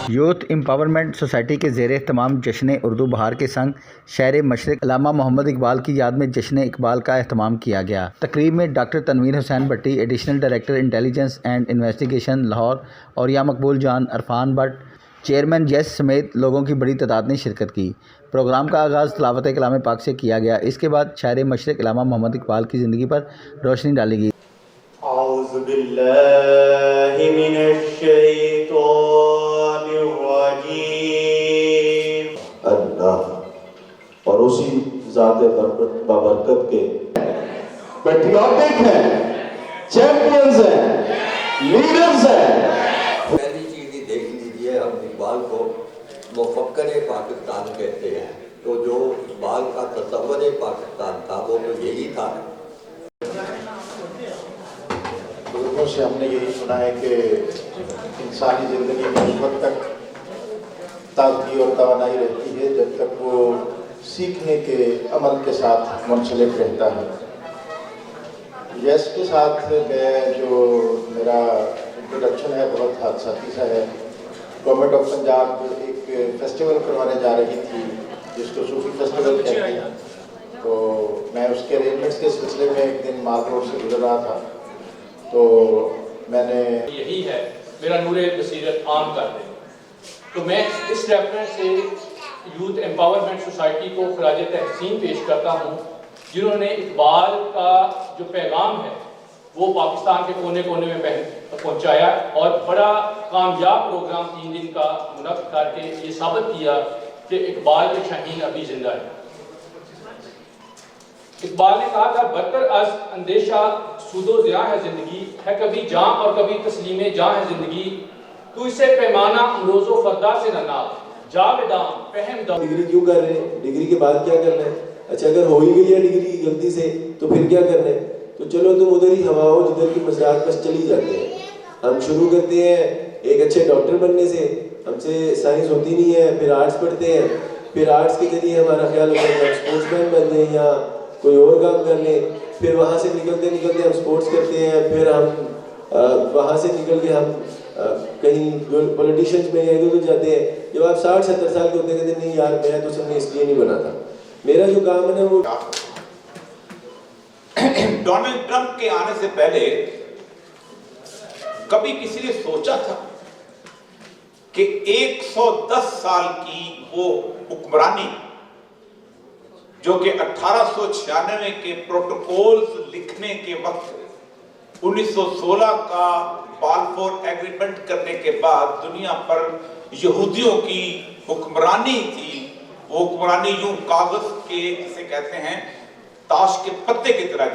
Youth empowerment society کے زیر اہتمام جشن اردو بہار کے سنگ شہر مشرق علامہ محمد اقبال کی یاد میں جشن اقبال کا اہتمام کیا گیا۔ تقریب میں doctor Tanveer Hussain Bhatti, additional director intelligence and investigation Lahore, اور یا مقبول جان، عرفان بٹ، چیئرمین یس سمیت لوگوں کی بڑی تعداد نے شرکت کی۔ پروگرام کا آغاز تلاوت کلام پاک سے کیا گیا۔ اس کے بعد شاعر مشرق علامہ محمد اقبال کی زندگی پر روشنی ڈالی گئی۔ اعوذ باللہ من الشیطان الرجیم۔ اللہ اور اسی ذات بابرکت کے پیٹریوٹک ہیں، چیمپئنز ہیں، لیڈرز ہیں۔ پہلی چیز ہی دیکھ لیجئے، ہم اقبال کو مفکر پاکستان کہتے ہیں، تو جو اقبال کا تصور پاکستان تھا وہ تو یہی تھا۔ لوگوں سے ہم نے یہی سنا ہے کہ انسانی زندگی میں اس وقت تک تازگی اور توانائی رہتی ہے جب تک وہ سیکھنے کے عمل کے ساتھ منسلک رہتا ہے۔ یس کے ساتھ میں جو میرا انٹروڈکشن ہے بہت حادثاتی سا ہے۔ گورنمنٹ آف پنجاب ایک فیسٹیول کروانے جا رہی تھی جس کو صوفی فیسٹیول کہتے ہیں، تو میں اس کے ارینجمنٹس کے سلسلے میں ایک دن مال روڈ سے گزر رہا تھا، تو میں نے یہی ہے میرا نور بصیرت عام کر دیں، تو میں اس ریفرنس سے یوتھ امپاورمنٹ سوسائٹی کو خراج تحسین پیش کرتا ہوں، جنہوں نے اقبال کا جو پیغام ہے وہ پاکستان کے کونے کونے میں پہنچایا اور بڑا کامیاب پروگرام 3 دن کا منعقد کر کے یہ ثابت کیا کہ اقبال کے شاہین ابھی زندہ ہے۔ اقبال نے کہا تھا، بدتر از اندیشہ سود و ضیاء ہے زندگی، ہے کبھی جاں اور کبھی تسلیم جاں ہے زندگی، تو اسے پیمانہ امروز و فردا سے نہ ناپ، جاویداں فہم دم۔ ڈگری کیوں کر رہے ہیں؟ ڈگری کے بعد کیا کرنا ہے؟ اچھا اگر ہو ہی گئی ہے ڈگری غلطی سے تو پھر کیا کرنا ہے؟ تو چلو تم ادھر ہی ہواؤ جدھر کی مزرعات بس چلی جاتے ہیں۔ ہم شروع کرتے ہیں ایک اچھے ڈاکٹر بننے سے، ہم سے سائنس ہوتی نہیں ہے، پھر آرٹس پڑھتے ہیں، پھر آرٹس کے ذریعے ہمارا خیال ہوتا ہے کہ ہم اسپورٹس مین بن جائیں یا کوئی اور کام کر لیں، پھر وہاں سے نکلتے نکلتے ہم اسپورٹس کرتے ہیں، پھر ہم وہاں سے نکل کے ہم کہیں پولیٹیشنز میں ادھر ادھر جاتے ہیں۔ جب آپ 60-70 سال کے ہوتے ہیں کہتے ہیں نہیں یار میں تو سب نے اس لیے نہیں بنا تھا، میرا جو کام ہے نا وہ۔ ڈونلڈ ٹرمپ کے آنے سے پہلے کبھی کسی نے سوچا تھا کہ 110 سال کی وہ حکمرانی جو کہ 1896 کے پروٹوکولز لکھنے کے وقت 1916 کا بالفور ایگریمنٹ کرنے کے بعد دنیا پر یہودیوں کی حکمرانی تھی، وہ حکمرانی یوں کاغذ کے جسے کہتے ہیں تاش کے پتے کی طرح۔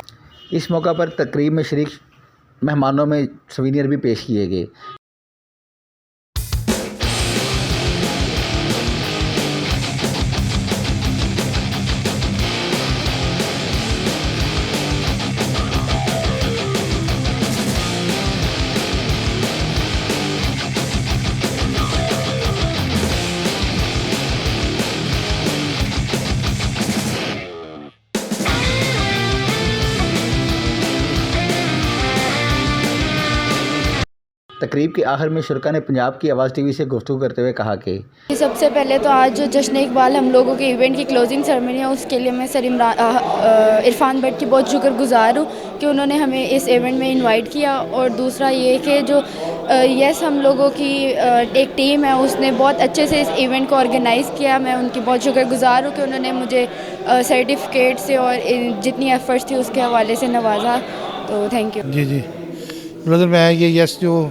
اس موقع پر تقریب میں شریک مہمانوں میں سوینئر بھی پیش کیے گئے۔ تقریب کے آخر میں شرکا نے پنجاب کی آواز ٹی وی سے گفتگو کرتے ہوئے کہا کہ سب سے پہلے تو آج جو جشن اقبال ہم لوگوں کے ایونٹ کی کلوزنگ سرمنی ہے اس کے لیے میں سر عرفان بٹ کی بہت شکر گزار ہوں کہ انہوں نے ہمیں اس ایونٹ میں انوائٹ کیا، اور دوسرا یہ کہ جو یس ہم لوگوں کی ایک ٹیم ہے اس نے بہت اچھے سے اس ایونٹ کو آرگنائز کیا۔ میں ان کی بہت شکر گزار ہوں کہ انہوں نے مجھے سرٹیفکیٹ سے اور جتنی ایفرٹس تھی اس کے حوالے سے نوازا، تو تھینک یو۔ جی برادر، میں یہ یس جو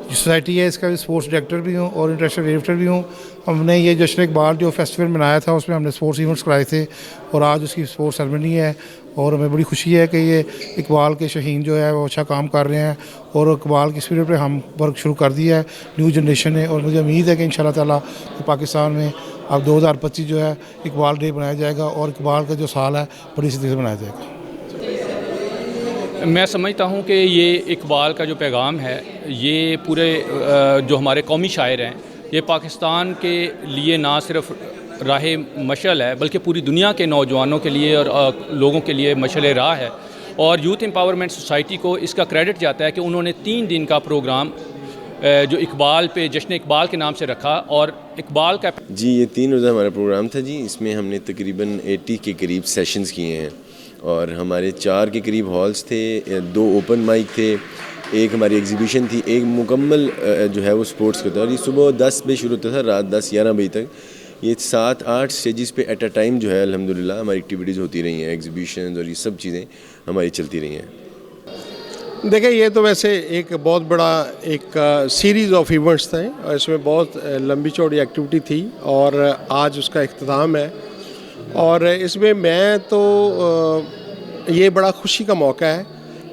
سوسائٹی ہے اس کا اسپورٹس ڈائریکٹر بھی ہوں اور انٹرنیشنل ڈائریکٹر بھی ہوں۔ ہم نے یہ جشن اقبال جو فیسٹیول منایا تھا اس میں ہم نے اسپورٹس ایونٹس کرائے تھے، اور آج اس کی اسپورٹس سرمنی ہے، اور ہمیں بڑی خوشی ہے کہ یہ اقبال کے شہین جو ہے وہ اچھا کام کر رہے ہیں، اور اقبال کی اسپرٹ پہ ہم ورک شروع کر دیا ہے نیو جنریشن نے، اور مجھے امید ہے کہ انشاءاللہ تعالیٰ پاکستان میں اب 2025 جو ہے اقبال ڈے منایا جائے گا، اور اقبال کا جو سال ہے بڑی صدی سے منایا جائے گا۔ میں سمجھتا ہوں کہ یہ اقبال کا جو پیغام ہے یہ پورے جو ہمارے قومی شاعر ہیں یہ پاکستان کے لیے نہ صرف راہ مشعل ہے بلکہ پوری دنیا کے نوجوانوں کے لیے اور لوگوں کے لیے مشعل راہ ہے، اور یوتھ امپاورمنٹ سوسائٹی کو اس کا کریڈٹ جاتا ہے کہ انہوں نے 3 دن کا پروگرام جو اقبال پہ جشن اقبال کے نام سے رکھا اور اقبال کا جی یہ 3 روزہ ہمارا پروگرام تھا جی. اس میں ہم نے تقریباً 80 کے قریب سیشنز کیے ہیں اور ہمارے 4 کے قریب ہالز تھے, 2 اوپن مائک تھے, ایک ہماری ایگزیبیشن تھی, ایک مکمل جو ہے وہ سپورٹس کا تھا. اور یہ صبح 10 بجے شروع ہوتا تھا, رات 10-11 بجے تک. یہ 7-8 اسٹیجز پہ ایٹ اے ٹائم جو ہے الحمدللہ ہماری ایکٹیویٹیز ہوتی رہی ہیں, ایگزیبیشنز اور یہ سب چیزیں ہماری چلتی رہی ہیں. دیکھیں یہ تو ویسے ایک بہت بڑا ایک سیریز آف ایونٹس تھے اور اس میں بہت لمبی چوڑی ایکٹیویٹی تھی اور آج اس کا اختتام ہے. اور اس میں تو یہ بڑا خوشی کا موقع ہے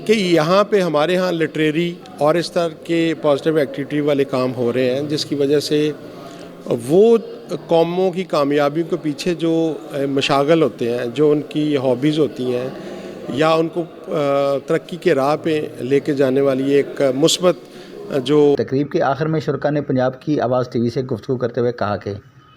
کہ یہاں پہ ہمارے ہاں لٹریری اور اس طرح کے پازیٹیو ایکٹیویٹی والے کام ہو رہے ہیں جس کی وجہ سے وہ قوموں کی کامیابیوں کے پیچھے جو مشاغل ہوتے ہیں, جو ان کی ہابیز ہوتی ہیں یا ان کو ترقی کے راہ پہ لے کے جانے والی ایک مثبت جو تقریب کے آخر میں شرکا نے پنجاب کی آواز ٹی وی سے گفتگو کرتے ہوئے کہا کہ